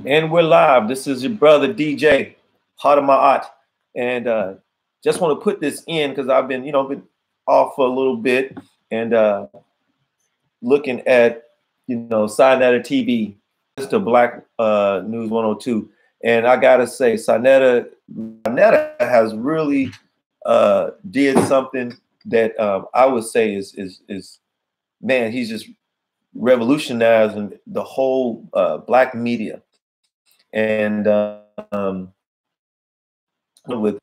And we're live. This is your brother DJ, Heart of My Art, and just want to put this in because I've been, been off for a little bit and looking at, Sinetta TV, to Black News 102, and I gotta say, Sinetta has really did something that I would say is man, he's just revolutionizing the whole Black media. And with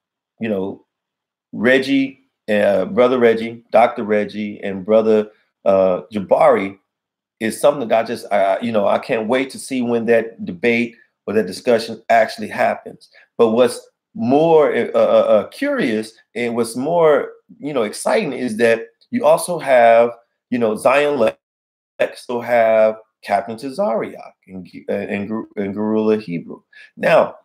Reggie, brother Reggie, Dr. Reggie, and brother Jabari is something that I can't wait to see when that debate or that discussion actually happens. But what's more curious and what's more exciting is that you also have Zion Lexx, still have Captain Tazarych and Guerrilla Hebrew. Now,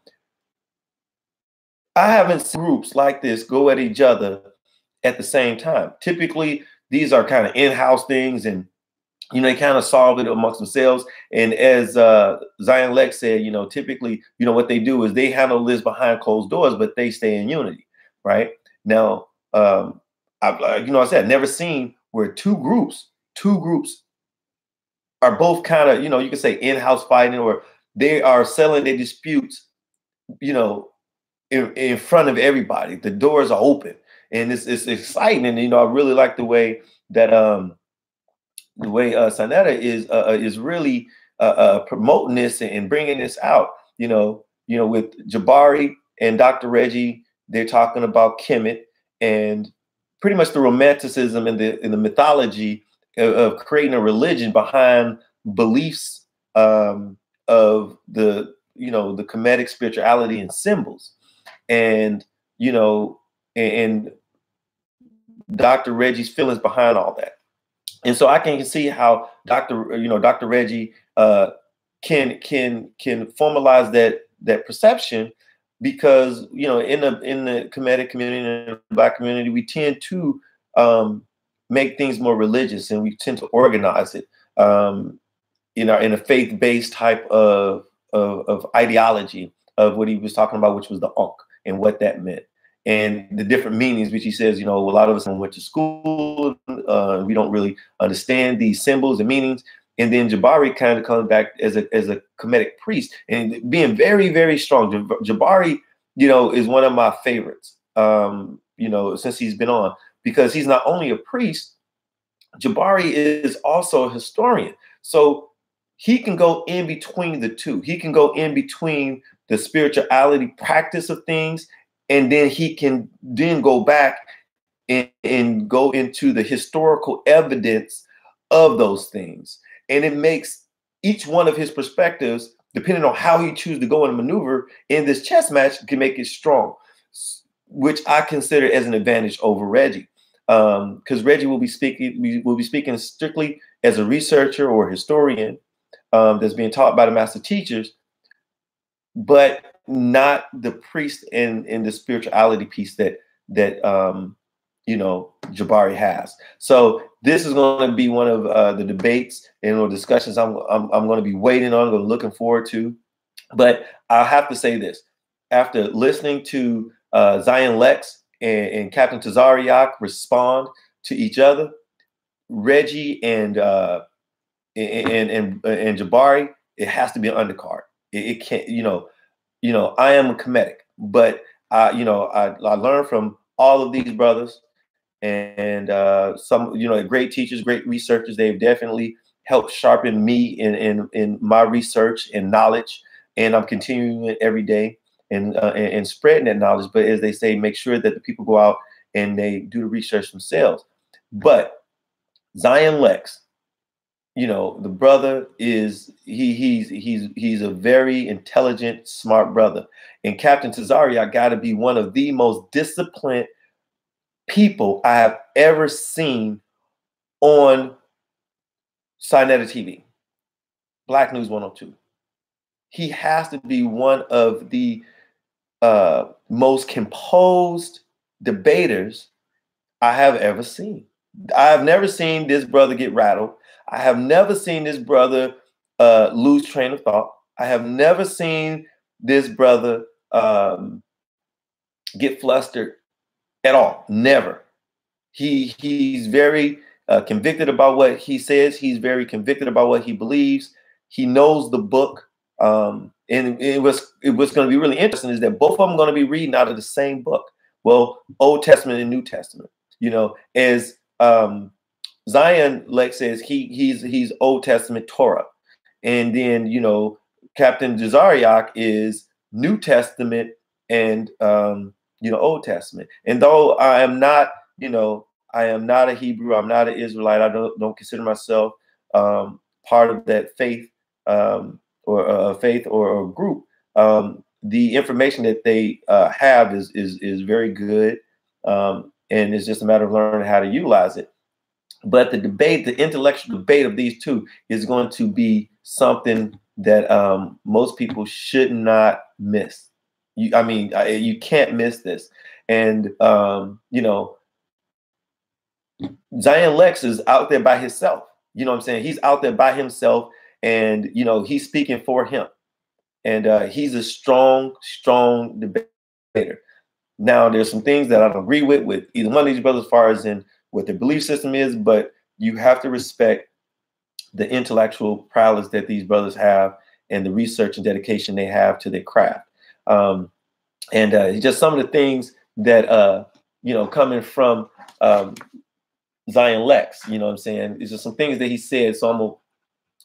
I haven't seen groups like this go at each other at the same time. Typically, these are kind of in-house things, and they kind of solve it amongst themselves. And as Zion Lexx said, typically, what they do is they handle this behind closed doors, but they stay in unity, right? Now, I said, I've never seen where two groups are both kind of, you could say in-house fighting, or they are settling their disputes, in front of everybody. The doors are open, and it's exciting. And I really like the way that Sinetta is really promoting this and bringing this out. With Jabari and Dr. Reggie, they're talking about Kemet and pretty much the romanticism and the mythology of creating a religion behind beliefs of the Kemetic spirituality and symbols, and and Dr. Reggie's feelings behind all that. And so I can see how Dr. Reggie can formalize that perception, because in the Kemetic community and the Black community, we tend to make things more religious, and we tend to organize it in a faith-based type of ideology of what he was talking about, which was the Ankh and what that meant, and the different meanings, which he says, a lot of us went to school, we don't really understand these symbols and meanings. And then Jabari kind of comes back as a Kemetic priest and being very, very strong. Jabari, is one of my favorites, since he's been on, because he's not only a priest, Jabari is also a historian. So he can go in between the two. He can go in between the spirituality practice of things, and then he can then go back and go into the historical evidence of those things. And it makes each one of his perspectives, depending on how he chooses to go and maneuver in this chess match, can make it strong, which I consider as an advantage over Reggie. Because Reggie will be speaking strictly as a researcher or historian that's being taught by the master teachers, but not the priest and the spirituality piece that Jabari has. So this is going to be one of the debates and discussions I'm going to be waiting on, looking forward to. But I'll have to say this: after listening to Zion Lexx and Captain Tazarych respond to each other, Reggie and Jabari, it has to be an undercard. It can't, I am a Kemetic, but I learned from all of these brothers, and some, great teachers, great researchers. They've definitely helped sharpen me in my research and knowledge, and I'm continuing it every day and spreading that knowledge. But as they say, make sure that the people go out and they do the research themselves. But Zion Lexx, the brother he's a very intelligent, smart brother. And Captain Tazarych got to be one of the most disciplined people I have ever seen on Sinetta TV, Black News 102. He has to be one of the most composed debaters I have ever seen. I have never seen this brother get rattled. I have never seen this brother lose train of thought. I have never seen this brother get flustered at all. Never. He's very convicted about what he says. He's very convicted about what he believes. He knows the book. And what's going to be really interesting is that both of them are going to be reading out of the same book. Well, Old Testament and New Testament. You know, as Zion Lexx says, he's Old Testament Torah, and then Captain Tazarych is New Testament and Old Testament. And though I am not a Hebrew, I'm not an Israelite. I don't consider myself part of that faith or group. The information that they have is very good, and it's just a matter of learning how to utilize it. But the debate, the intellectual debate of these two, is going to be something that most people should not miss. You can't miss this. And Zion Lexx is out there by himself. You know what I'm saying? He's out there by himself, and he's speaking for him. And he's a strong debater. Now, there's some things that I don't agree with either one of these brothers as far as in what their belief system is, but you have to respect the intellectual prowess that these brothers have and the research and dedication they have to their craft. And just some of the things that, coming from Zion Lexx, you know what I'm saying? It's just some things that he said. So I'm going to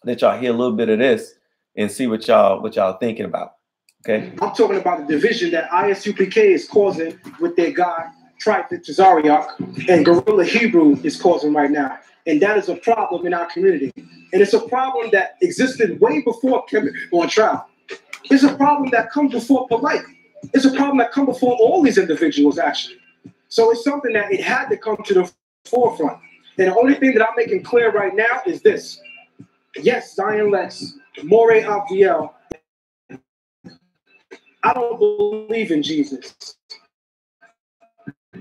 let y'all hear a little bit of this and see what y'all thinking about. Okay. I'm talking about the division that ISUPK is causing with their guy, Tazarych, and Guerrilla Hebrew is causing right now. And that is a problem in our community. And it's a problem that existed way before Kevin on trial. It's a problem that comes before Polite. It's a problem that comes before all these individuals, actually. So it's something that it had to come to the forefront. And the only thing that I'm making clear right now is this. Yes, Zion Lexx, Moreh Aviel, I don't believe in Jesus.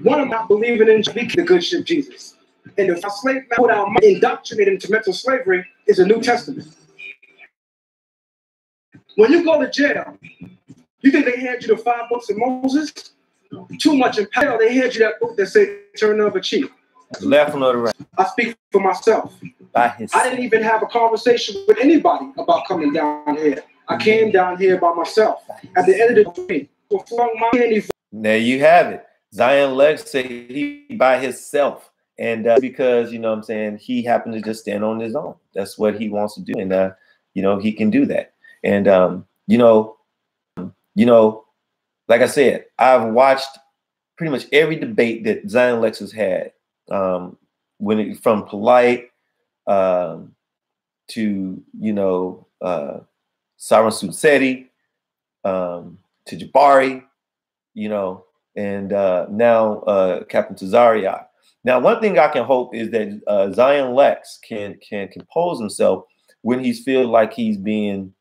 One, I'm not believing in the good ship Jesus. And if a slave put our mind indoctrinated into mental slavery is a New Testament. When you go to jail, you think they hand you the 5 books of Moses? Too much in power. They hand you that book that says turn the other cheek. Left or the right? I speak for myself. I didn't even have a conversation with anybody about coming down here. I came down here by myself. At the end of the day, there you have it. Zion Lexx said he by himself. And because, what I'm saying, he happened to just stand on his own. That's what he wants to do. And, he can do that. And, like I said, I've watched pretty much every debate that Zion Lexx has had, from Polite to, Saran Sunseti, to Jabari, and now Captain Tazarych. Now, one thing I can hope is that Zion Lexx can compose himself when he feels like he's being,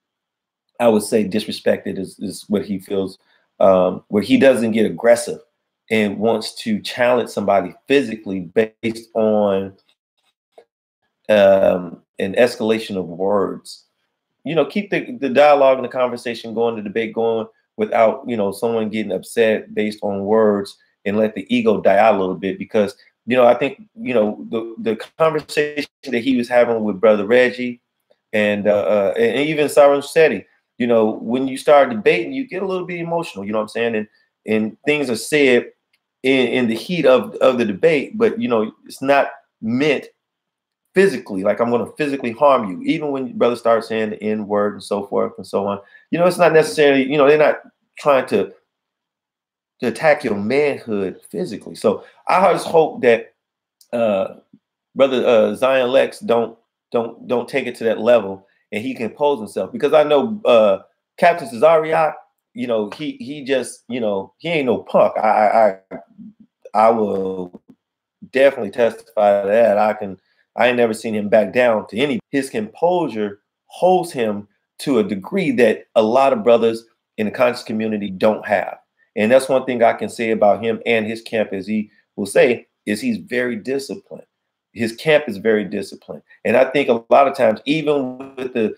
I would say, disrespected is what he feels, where he doesn't get aggressive and wants to challenge somebody physically based on an escalation of words. Keep the dialogue and the conversation going, the debate going without, someone getting upset based on words, and let the ego die out a little bit. Because, I think, the conversation that he was having with Brother Reggie and even Saran Sunseti, when you start debating, you get a little bit emotional, you know what I'm saying? And things are said in the heat of the debate, but, it's not meant physically, like I'm going to physically harm you. Even when brothers start saying the N word and so forth and so on, it's not necessarily, they're not trying to attack your manhood physically. So I just hope that Brother Zion Lexx don't take it to that level, and he can pose himself, because I know Captain Tazarych, he just, he ain't no punk. I will definitely testify to that. I ain't never seen him back down to any. His composure holds him to a degree that a lot of brothers in the conscious community don't have. And that's one thing I can say about him and his camp, as he will say, is he's very disciplined. His camp is very disciplined. And I think a lot of times, even with the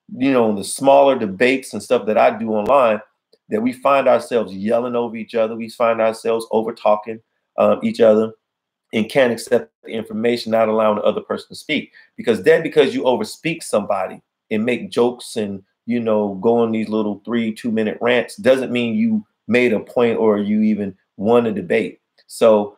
the smaller debates and stuff that I do online, that we find ourselves yelling over each other. We find ourselves over talking each other and can't accept the information, not allowing the other person to speak. Because you overspeak somebody and make jokes and, go on these little 2-minute rants doesn't mean you made a point or you even won a debate. So,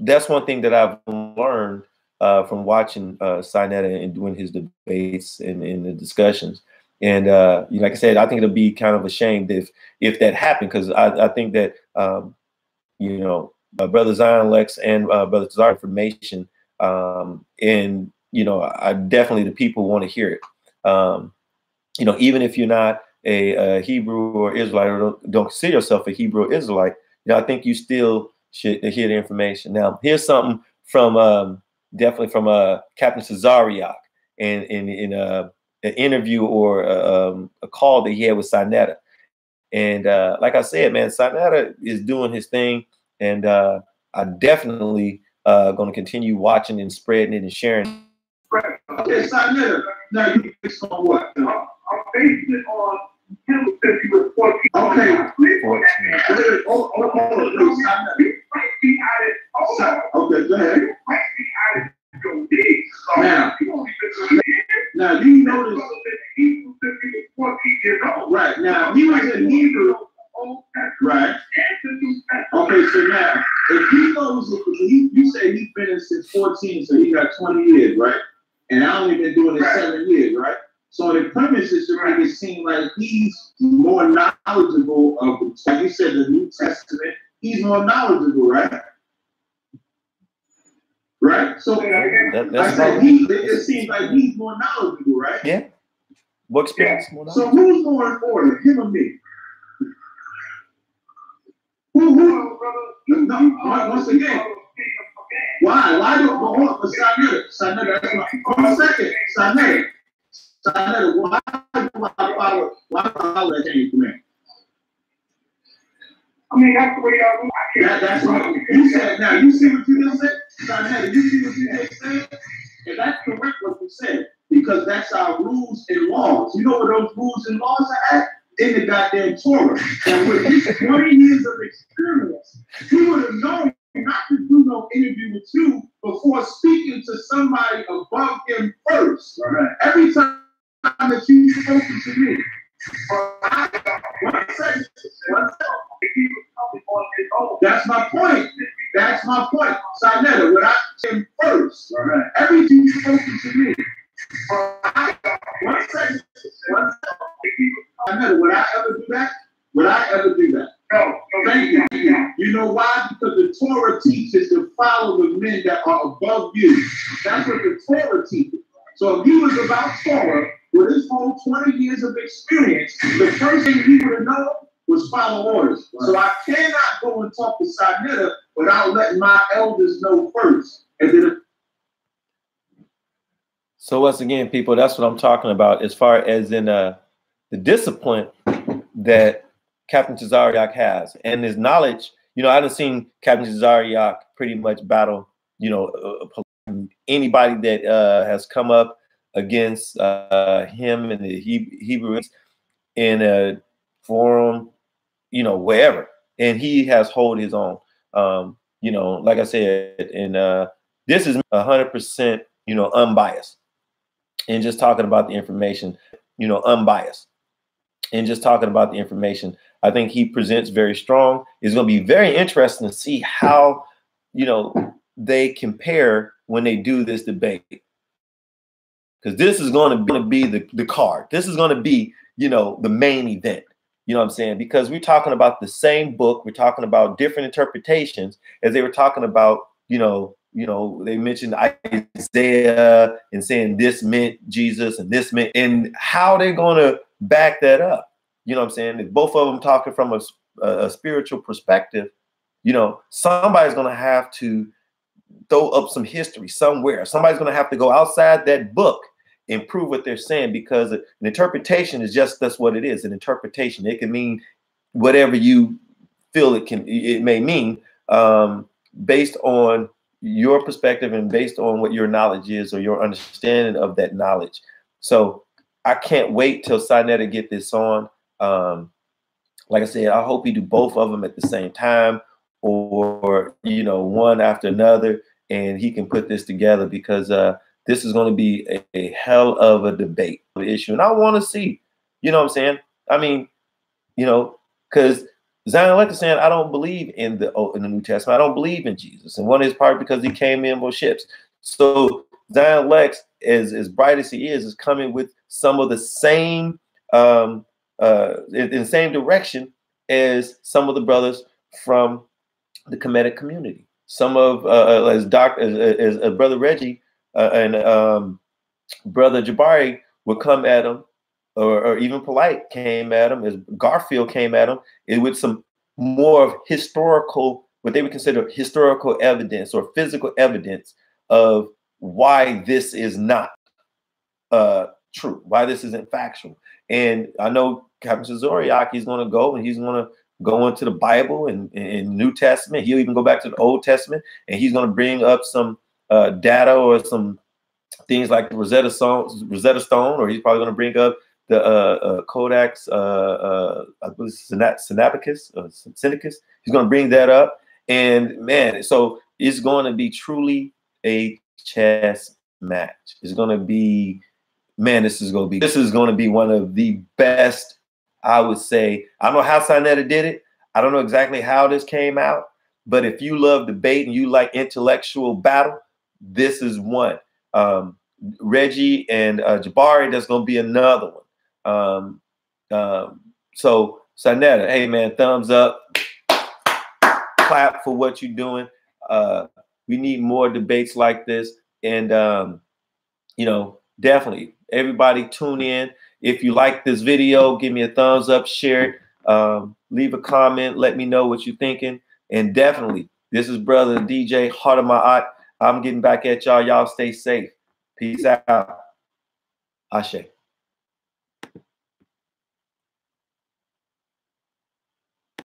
that's one thing that I've learned from watching Sinetta and doing his debates and in the discussions. And like I said, I think it'll be kind of a shame if that happened, because I think that Brother Zion, Lexx, and Brother Tazarych information, and I definitely, the people want to hear it. Even if you're not a Hebrew or Israelite, or don't consider yourself a Hebrew or Israelite, I think you still should hear the information. Now, here's something from definitely from Captain Tazarych in an interview or a call that he had with Sinetta. And like I said, man, Sinetta is doing his thing, and I definitely going to continue watching and spreading it and sharing. Right. Okay, Sinetta, now you based on what? I'm basing it on him because he was 14. Okay. Okay, go ahead. Now you notice he was 14 years old. Right. Now he was in Hebrew. Right. Okay, so now if he goes, you say he's been in since 14, so he got 20 years, right? And I only been doing it 7 years, right? So the premise is to make it seem like he's more knowledgeable of, like you said, the New Testament. He's more knowledgeable, right? Right? So it seems like he's more knowledgeable, right? Yeah. What experience? Yeah. So who's more important, him or me? Who? No, once again. Why? Why do you go on? Sinetta, that's my 1 second. Sinetta, why do I follow that chain command? I mean, that's the way y'all do. That's what you said. Now, you see what you just said? Sinetta, you see what you just said? And that's correct what you said, because that's our rules and laws. You know where those rules and laws are at? In the goddamn Torah. And with his 20 years of experience, he would have known not to do no interview with you before speaking to somebody above him first. Right. Every time that you spoken to me, that's my point. That's my point. Sinetta, when I came first, right. Every time you spoken to me, 1 second. Would I ever do that? Would I ever do that? No. Thank you. You know why? Because the Torah teaches to follow the men that are above you. That's what the Torah teaches. So if he was about Torah, with his whole 20 years of experience, the first thing he would have known was follow orders. Right. So I cannot go and talk to Sinetta without letting my elders know first. And then so once again, people, that's what I'm talking about as far as in the discipline that Captain Tazarych has and his knowledge. I done seen Captain Tazarych pretty much battle, anybody that has come up against him and the Hebrews in a forum, wherever. And he has hold his own, like I said, and this is 100%, unbiased. And just talking about the information, unbiased. And just talking about the information, I think he presents very strong. It's going to be very interesting to see how, they compare when they do this debate. Because this is going to be the card. This is going to be, the main event. You know what I'm saying? Because we're talking about the same book. We're talking about different interpretations, as they were talking about, they mentioned Isaiah and saying this meant Jesus and this meant, and how they're going to back that up. You know what I'm saying? If both of them talking from a spiritual perspective, somebody's going to have to throw up some history somewhere. Somebody's going to have to go outside that book and prove what they're saying, because an interpretation is that's what it is. An interpretation. It can mean whatever you feel it may mean, based on your perspective and based on what your knowledge is or your understanding of that knowledge. So I can't wait till Sinetta get this on. Like I said, I hope he do both of them at the same time, or one after another, and he can put this together, because this is going to be a hell of a debate issue, and I want to see, what I'm saying? I mean, because Zion Lexx is saying, I don't believe in the New Testament. I don't believe in Jesus, and one is part because he came in with ships. So Zion Lexx, as bright as he is coming with some of the same in the same direction as some of the brothers from the Kemetic community. Some of as Brother Reggie and Brother Jabari would come at him, or even Polite came at him, as Garfield came at him, with some more of historical, what they would consider historical evidence or physical evidence of why this is not true, why this isn't factual. And I know Captain Tazarych is going to go, and he's going to go into the Bible and New Testament. He'll even go back to the Old Testament, and he's going to bring up some data or some things like the Rosetta Stone, or he's probably going to bring up the Codex Sinaiticus. He's going to bring that up, and man, so it's going to be truly a chess match. It's going to be, man, this is going to be one of the best, I would say. I don't know how Sinetta did it. I don't know exactly how this came out, but if you love debate and you like intellectual battle, this is one. Reggie and Jabari, there's going to be another one. So Sinetta, hey man, thumbs up, clap for what you're doing. We need more debates like this, and definitely everybody tune in. If you like this video, give me a thumbs up, share it, leave a comment, let me know what you're thinking. And definitely, this is Brother DJ, Heart of My Art. I'm getting back at y'all. Y'all stay safe. Peace out. Ashe.